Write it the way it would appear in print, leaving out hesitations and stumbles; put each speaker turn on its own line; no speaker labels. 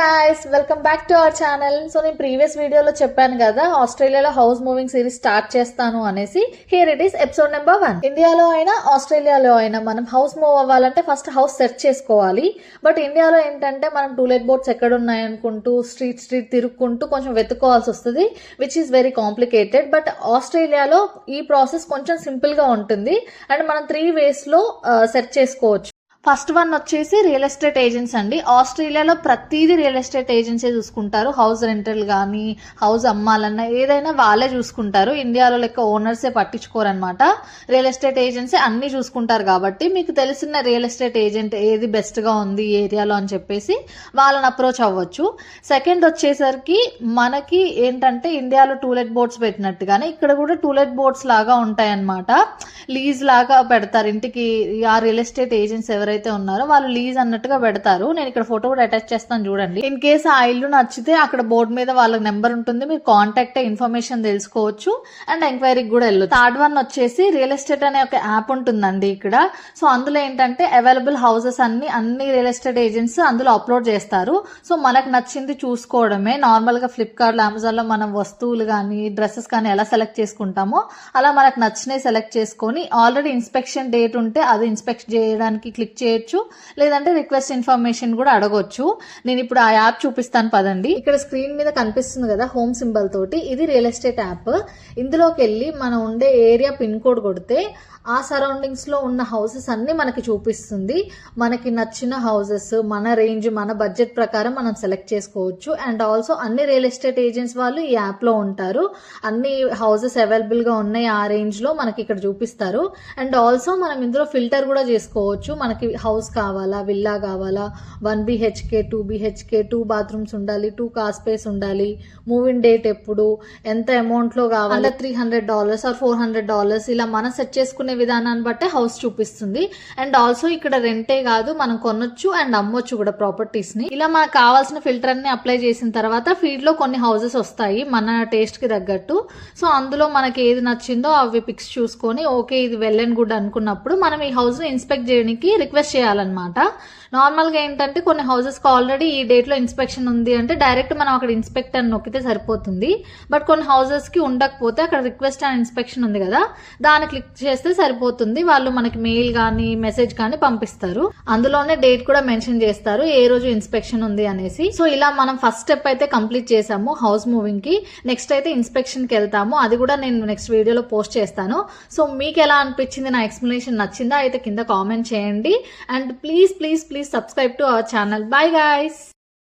Guys, welcome back to our channel. So నేను previous వీడియోలో చెప్పాను కదా, ఆస్ట్రేలియాలో హౌస్ మూవింగ్ సిరీస్ స్టార్ట్ చేస్తాను అనేసి. Here it is episode number 1. ఇండియాలో అయినా ఆస్ట్రేలియాలో అయినా మనం హౌస్ మూవ్ అవ్వాలంటే ఫస్ట్ హౌస్ సెర్చ్ చేసుకోవాలి. బట్ ఇండియాలో ఏంటంటే మనం టూలెట్ బోర్డ్స్ ఎక్కడ ఉన్నాయనుకుంటూ స్ట్రీట్ తిరుక్కుంటూ కొంచెం వెతుక్కోవాల్సి వస్తుంది, which is very complicated. But ఆస్ట్రేలియాలో ఈ ప్రాసెస్ కొంచెం సింపుల్ గా ఉంటుంది అండ్ మనం 3 ways లో సెర్చ్ చేసుకోవచ్చు. ఫస్ట్ వన్ వచ్చేసి రియల్ ఎస్టేట్ ఏజెంట్స్ అండి. ఆస్ట్రేలియాలో ప్రతిదీ రియల్ ఎస్టేట్ ఏజెన్సీ చూసుకుంటారు. హౌస్ రెంటల్ కానీ హౌస్ అమ్మాలన్నా ఏదైనా వాళ్ళే చూసుకుంటారు. ఇండియాలో లెక్క ఓనర్సే పట్టించుకోరనమాట. రియల్ ఎస్టేట్ ఏజెన్సీ అన్ని చూసుకుంటారు కాబట్టి మీకు తెలిసిన రియల్ ఎస్టేట్ ఏజెంట్ ఏది బెస్ట్ గా ఉంది ఈ ఏరియాలో అని చెప్పేసి వాళ్ళని అప్రోచ్ అవ్వచ్చు. సెకండ్ వచ్చేసరికి మనకి ఏంటంటే ఇండియాలో టూలెట్ బోర్డ్స్ పెట్టినట్టుగానే ఇక్కడ కూడా టూలెట్ బోర్డ్స్ లాగా ఉంటాయి అనమాట. లీజ్ లాగా పెడతారు ఇంటికి. ఆ రియల్ ఎస్టేట్ ఏజెంట్స్ ఎవరైతే ఉన్నారో వాళ్ళు లీజ్ అన్నట్టుగా పెడతారు. నేను ఇక్కడ ఫోటో కూడా అటాచ్ చేస్తాను చూడండి. ఇన్ కేస్ ఆ ఇల్లు నచ్చితే అక్కడ బోర్డు మీద వాళ్ళ నెంబర్ ఉంటుంది, మీరు కాంటాక్ట్ ఇన్ఫర్మేషన్ తెలుసుకోవచ్చు అండ్ ఎంక్వైరీకి కూడా వెళ్ళొచ్చు. థర్డ్ వన్ వచ్చేసి రియల్ ఎస్టేట్ అనే ఒక యాప్ ఉంటుందండి ఇక్కడ. సో అందులో ఏంటంటే అవైలబుల్ హౌసెస్ అన్ని రియల్ ఎస్టేట్ ఏజెంట్స్ అందులో అప్లోడ్ చేస్తారు. సో మనకు నచ్చింది చూసుకోవడమే. నార్మల్ గా ఫ్లిప్కార్ట్ లో అమెజాన్ లో మనం వస్తువులు కానీ డ్రెస్సెస్ కానీ ఎలా సెలెక్ట్ చేసుకుంటామో అలా మనకు నచ్చినవి సెలెక్ట్ చేసుకొని ఆల్రెడీ ఇన్స్పెక్షన్ డేట్ ఉంటే అది ఇన్స్పెక్ట్ చేయడానికి క్లిక్ చేయొచ్చు, లేదంటే రిక్వెస్ట్ ఇన్ఫర్మేషన్ కూడా అడగొచ్చు. నేను ఇప్పుడు ఆ యాప్ చూపిస్తాను పదండి. ఇక్కడ స్క్రీన్ మీద కనిపిస్తుంది కదా హోమ్ సింబల్ తోటి, ఇది రియల్ ఎస్టేట్ యాప్. ఇందులోకి వెళ్ళి మనం ఉండే ఏరియా పిన్ కోడ్ కొడితే ఆ సరౌండింగ్స్ లో ఉన్న హౌసెస్ అన్ని మనకి చూపిస్తుంది. మనకి నచ్చిన హౌసెస్ మన రేంజ్ మన బడ్జెట్ ప్రకారం మనం సెలెక్ట్ చేసుకోవచ్చు. అండ్ ఆల్సో అన్ని రియల్ ఎస్టేట్ ఏజెంట్స్ వాళ్ళు ఈ యాప్ లో ఉంటారు. అన్ని హౌసెస్ అవైలబుల్ గా ఉన్నాయి ఆ రేంజ్ లో మనకి ఇక్కడ చూపిస్తారు. అండ్ ఆల్సో మనం ఇందులో ఫిల్టర్ కూడా చేసుకోవచ్చు. మనకి హౌస్ కావాలా, విల్లా కావాలా, 1 BHK 2 BHK 2 bathrooms ఉండాలి, 2 car space ఉండాలి, మూవింగ్ డేట్ ఎప్పుడు, ఎంత అమౌంట్ లో కావాలి, $300 or $400 ఇలా మనం సెట్ చేసుకునే విధానాన్ని బట్టే హౌస్ చూపిస్తుంది. అండ్ ఆల్సో ఇక్కడ రెంటే కాదు మనం కొనొచ్చు అండ్ అమ్మొచ్చు కూడా ప్రాపర్టీస్ ని. ఇలా మనకు కావాల్సిన ఫిల్టర్ అన్ని అప్లై చేసిన తర్వాత ఫీడ్ లో కొన్ని హౌసెస్ వస్తాయి మన టేస్ట్ కి తగ్గట్టు. సో అందులో మనకి ఏది నచ్చిందో అవి పిక్స్ చూసుకొని ఓకే ఇది వెల్ అండ్ గుడ్ అనుకున్నప్పుడు మనం ఈ హౌస్ ని ఇన్స్పెక్ట్ చేయడానికి రిక్వెస్ట్ చేయాలన్నమాట. నార్మల్ గా ఏంటంటే కొన్ని హౌసెస్ కి ఆల్రెడీ ఈ డేట్ లో ఇన్స్పెక్షన్ ఉంది అంటే డైరెక్ట్ మనం అక్కడ ఇన్స్పెక్ట్ అని నొక్కితే సరిపోతుంది. బట్ కొన్ని హౌసెస్ కి ఉండకపోతే అక్కడ రిక్వెస్ట్ అండ్ ఇన్స్పెక్షన్ ఉంది కదా, దాన్ని క్లిక్ చేస్తే సరిపోతుంది. వాళ్ళు మనకి మెయిల్ కానీ మెసేజ్ కానీ పంపిస్తారు. అందులోనే డేట్ కూడా మెన్షన్ చేస్తారు ఏ రోజు ఇన్స్పెక్షన్ ఉంది అనేసి. సో ఇలా మనం ఫస్ట్ స్టెప్ అయితే కంప్లీట్ చేసాము హౌస్ మూవింగ్ కి. నెక్స్ట్ అయితే ఇన్స్పెక్షన్ కి వెళ్తాము. అది కూడా నేను నెక్స్ట్ వీడియోలో పోస్ట్ చేస్తాను. సో మీకు ఎలా అనిపించింది, నా ఎక్స్ప్లెనేషన్ నచ్చిందా అయితే కింద కామెంట్ చేయండి. And please subscribe to our channel. Bye guys.